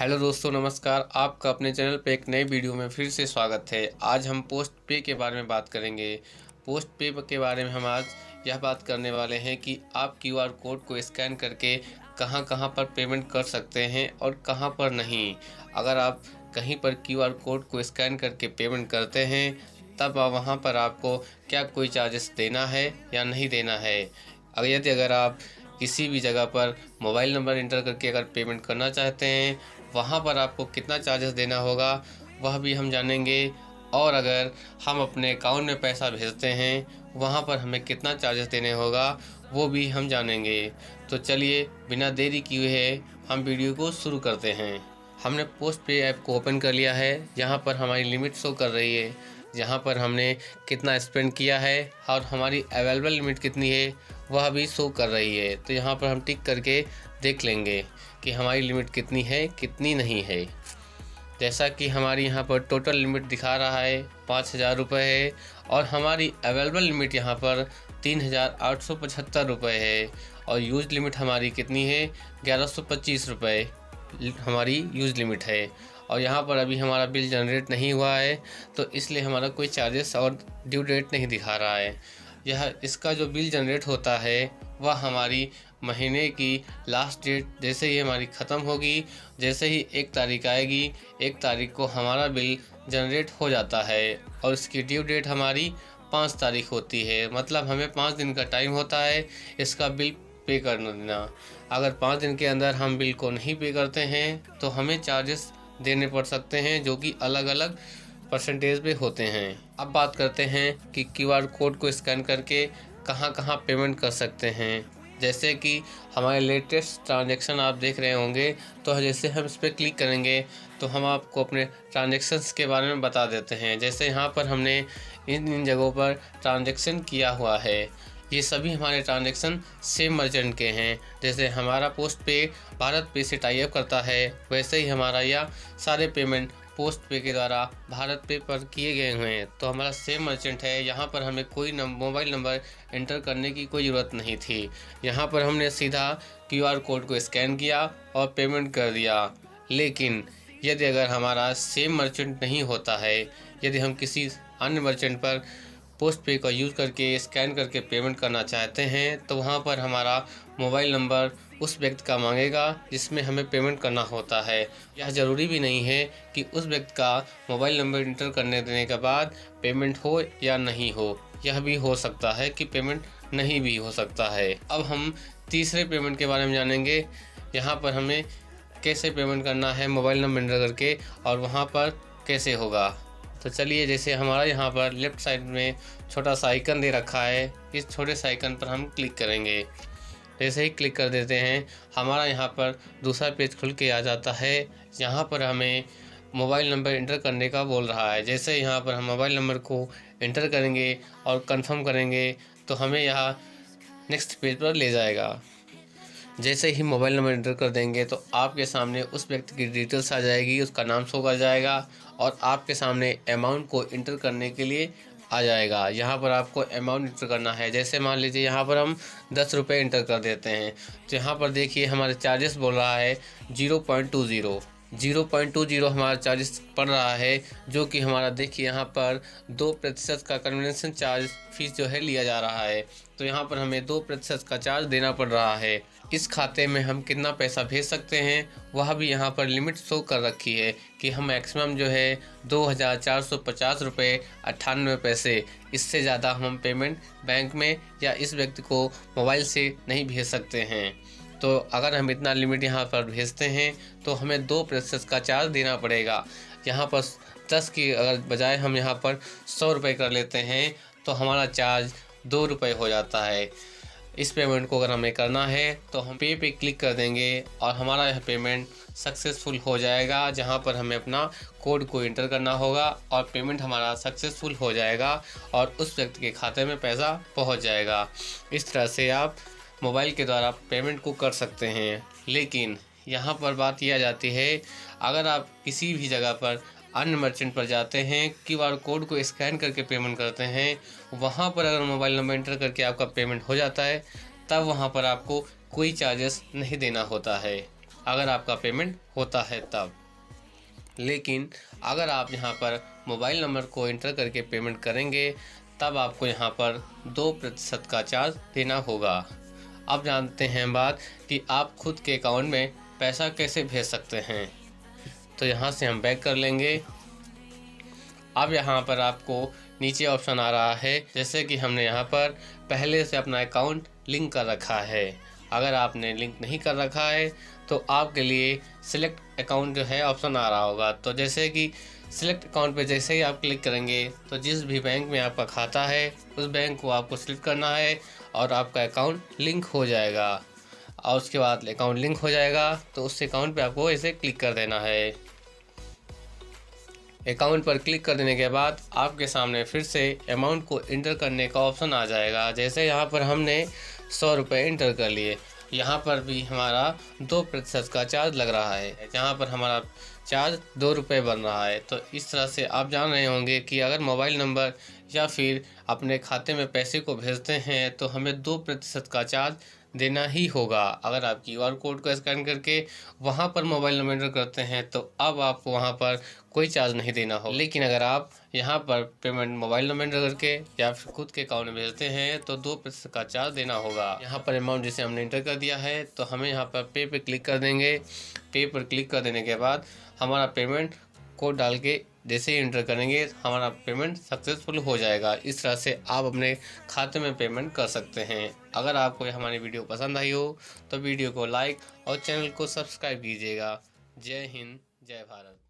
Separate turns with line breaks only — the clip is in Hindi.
हेलो दोस्तों, नमस्कार। आपका अपने चैनल पे एक नई वीडियो में फिर से स्वागत है। आज हम पोस्ट पे के बारे में बात करेंगे। पोस्ट पे के बारे में हम आज यह बात करने वाले हैं कि आप क्यूआर कोड को स्कैन करके कहां कहां पर पेमेंट कर सकते हैं और कहां पर नहीं। अगर आप कहीं पर क्यूआर कोड को स्कैन करके पेमेंट करते हैं तब वहां पर आपको क्या कोई चार्जेस देना है या नहीं देना है। अगर आप किसी भी जगह पर मोबाइल नंबर इंटर करके अगर पेमेंट करना चाहते हैं वहाँ पर आपको कितना चार्जेस देना होगा वह भी हम जानेंगे। और अगर हम अपने अकाउंट में पैसा भेजते हैं वहाँ पर हमें कितना चार्जेस देने होगा वो भी हम जानेंगे। तो चलिए बिना देरी किए हम वीडियो को शुरू करते हैं। हमने पोस्ट पे ऐप को ओपन कर लिया है। यहाँ पर हमारी लिमिट शो कर रही है, यहाँ पर हमने कितना स्पेंड किया है और हमारी अवेलेबल लिमिट कितनी है वह भी शो कर रही है। तो यहाँ पर हम टिक करके देख लेंगे कि हमारी लिमिट कितनी है कितनी नहीं है। जैसा कि हमारी यहाँ पर टोटल लिमिट दिखा रहा है 5,000 रुपये है और हमारी अवेलेबल लिमिट यहाँ पर 3,875 रुपये है और यूज लिमिट हमारी कितनी है 1,125 रुपये हमारी यूज लिमिट है। और यहाँ पर अभी हमारा बिल जनरेट नहीं हुआ है तो इसलिए हमारा कोई चार्जेस और ड्यू डेट नहीं दिखा रहा है। इसका जो बिल जनरेट होता है वह हमारी महीने की लास्ट डेट जैसे ही हमारी ख़त्म होगी, जैसे ही 1 तारीख आएगी 1 तारीख को हमारा बिल जनरेट हो जाता है और इसकी ड्यू डेट हमारी 5 तारीख होती है। मतलब हमें 5 दिन का टाइम होता है इसका बिल पे करना देना। अगर 5 दिन के अंदर हम बिल को नहीं पे करते हैं तो हमें चार्जेस देने पड़ सकते हैं जो कि अलग अलग परसेंटेज पे होते हैं। अब बात करते हैं कि क्यूआर कोड को स्कैन करके कहां कहां पेमेंट कर सकते हैं। जैसे कि हमारे लेटेस्ट ट्रांजैक्शन आप देख रहे होंगे तो जैसे हम इस पर क्लिक करेंगे तो हम आपको अपने ट्रांजैक्शंस के बारे में बता देते हैं। जैसे यहाँ पर हमने इन जगहों पर ट्रांजैक्शन किया हुआ है, ये सभी हमारे ट्रांजैक्शन सेम मर्चेंट के हैं। जैसे हमारा पोस्ट पे भारत पे से टाई अप करता है वैसे ही हमारा यह सारे पेमेंट पोस्ट पे के द्वारा भारत पे पर किए गए हुए हैं। तो हमारा सेम मर्चेंट है, यहाँ पर हमें कोई मोबाइल नंबर एंटर करने की कोई ज़रूरत नहीं थी। यहाँ पर हमने सीधा क्यूआर कोड को स्कैन किया और पेमेंट कर दिया। लेकिन यदि अगर हमारा सेम मर्चेंट नहीं होता है, यदि हम किसी अन्य मर्चेंट पर पोस्ट पे का यूज़ करके स्कैन करके पेमेंट करना चाहते हैं तो वहाँ पर हमारा मोबाइल नंबर उस व्यक्ति का मांगेगा जिसमें हमें पेमेंट करना होता है। यह ज़रूरी भी नहीं है कि उस व्यक्ति का मोबाइल नंबर इंटर करने देने के बाद पेमेंट हो या नहीं हो, यह भी हो सकता है कि पेमेंट नहीं भी हो सकता है। अब हम तीसरे पेमेंट के बारे में जानेंगे। यहाँ पर हमें कैसे पेमेंट करना है मोबाइल नंबर इंटर करके और वहाँ पर कैसे होगा। तो चलिए, जैसे हमारा यहाँ पर लेफ़्ट साइड में छोटा सा आइकन दे रखा है, इस छोटे सा आइकन पर हम क्लिक करेंगे। जैसे ही क्लिक कर देते हैं हमारा यहाँ पर दूसरा पेज खुल के आ जाता है। यहाँ पर हमें मोबाइल नंबर इंटर करने का बोल रहा है। जैसे यहाँ पर हम मोबाइल नंबर को इंटर करेंगे और कंफर्म करेंगे तो हमें यहाँ नेक्स्ट पेज पर ले जाएगा। जैसे ही मोबाइल नंबर इंटर कर देंगे तो आपके सामने उस व्यक्ति की डिटेल्स आ जाएगी, उसका नाम शो कर जाएगा और आपके सामने अमाउंट को इंटर करने के लिए आ जाएगा। यहाँ पर आपको अमाउंट इंटर करना है। जैसे मान लीजिए यहाँ पर हम 10 रुपये इंटर कर देते हैं तो यहाँ पर देखिए हमारे चार्जेस बोल रहा है 0.20 हमारा चार्जेस पड़ रहा है, जो कि हमारा देखिए यहाँ पर 2% का कन्वेंशन चार्ज फीस जो है लिया जा रहा है। तो यहाँ पर हमें 2% का चार्ज देना पड़ रहा है। इस खाते में हम कितना पैसा भेज सकते हैं वह भी यहाँ पर लिमिट शो कर रखी है कि हम मैक्सिमम जो है 2,450 रुपये 98 पैसे, इससे ज़्यादा हम पेमेंट बैंक में या इस व्यक्ति को मोबाइल से नहीं भेज सकते हैं। तो अगर हम इतना लिमिट यहाँ पर भेजते हैं तो हमें 2% का चार्ज देना पड़ेगा। यहाँ पर 10 की अगर बजाय हम यहाँ पर 100 रुपये कर लेते हैं तो हमारा चार्ज 2 रुपये हो जाता है। इस पेमेंट को अगर हमें करना है तो हम पे क्लिक कर देंगे और हमारा यह पेमेंट सक्सेसफुल हो जाएगा, जहां पर हमें अपना कोड को इंटर करना होगा और पेमेंट हमारा सक्सेसफुल हो जाएगा और उस व्यक्ति के खाते में पैसा पहुंच जाएगा। इस तरह से आप मोबाइल के द्वारा पेमेंट को कर सकते हैं। लेकिन यहाँ पर बात यह आ जाती है, अगर आप किसी भी जगह पर अन्य मर्चेंट पर जाते हैं, क्यूआर कोड को स्कैन करके पेमेंट करते हैं, वहाँ पर अगर मोबाइल नंबर एंटर करके आपका पेमेंट हो जाता है तब वहाँ पर आपको कोई चार्जेस नहीं देना होता है। अगर आपका पेमेंट होता है तब। लेकिन अगर आप यहाँ पर मोबाइल नंबर को इंटर करके पेमेंट करेंगे तब आपको यहाँ पर 2% का चार्ज देना होगा। अब जानते हैं बात कि आप खुद के अकाउंट में पैसा कैसे भेज सकते हैं। तो यहाँ से हम बैक कर लेंगे। अब यहाँ पर आपको नीचे ऑप्शन आ रहा है, जैसे कि हमने यहाँ पर पहले से अपना अकाउंट लिंक कर रखा है। अगर आपने लिंक नहीं कर रखा है तो आपके लिए सिलेक्ट अकाउंट जो है ऑप्शन आ रहा होगा। तो जैसे कि सिलेक्ट अकाउंट पे जैसे ही आप क्लिक करेंगे तो जिस भी बैंक में आपका खाता है उस बैंक को आपको सिलेक्ट करना है और आपका अकाउंट लिंक हो जाएगा। और उसके बाद अकाउंट लिंक हो जाएगा तो उस अकाउंट पे आपको ऐसे क्लिक कर देना है। अकाउंट पर क्लिक कर देने के बाद आपके सामने फिर से अमाउंट को इंटर करने का ऑप्शन आ जाएगा। जैसे यहाँ पर हमने 100 रुपये इंटर कर लिए, यहाँ पर भी हमारा 2% का चार्ज लग रहा है, जहाँ पर हमारा चार्ज 2 रुपये बन रहा है। तो इस तरह से आप जान रहे होंगे कि अगर मोबाइल नंबर या फिर अपने खाते में पैसे को भेजते हैं तो हमें 2% का चार्ज देना ही होगा। अगर आप QR कोड को स्कैन करके वहाँ पर मोबाइल नंबर एंटर करते हैं तो अब आपको वहाँ पर कोई चार्ज नहीं देना हो। लेकिन अगर आप यहाँ पर पेमेंट मोबाइल नंबर एंटर करके या फिर खुद के अकाउंट में भेजते हैं तो 2% का चार्ज देना होगा। यहाँ पर अमाउंट जिसे हमने इंटर कर दिया है तो हमें यहाँ पर पे पे क्लिक कर देंगे। पे पर क्लिक कर देने के बाद हमारा पेमेंट कोड डाल के जैसे ही इंटर करेंगे हमारा पेमेंट सक्सेसफुल हो जाएगा। इस तरह से आप अपने खाते में पेमेंट कर सकते हैं। अगर आपको हमारी वीडियो पसंद आई हो तो वीडियो को लाइक और चैनल को सब्सक्राइब कीजिएगा। जय हिंद, जय भारत।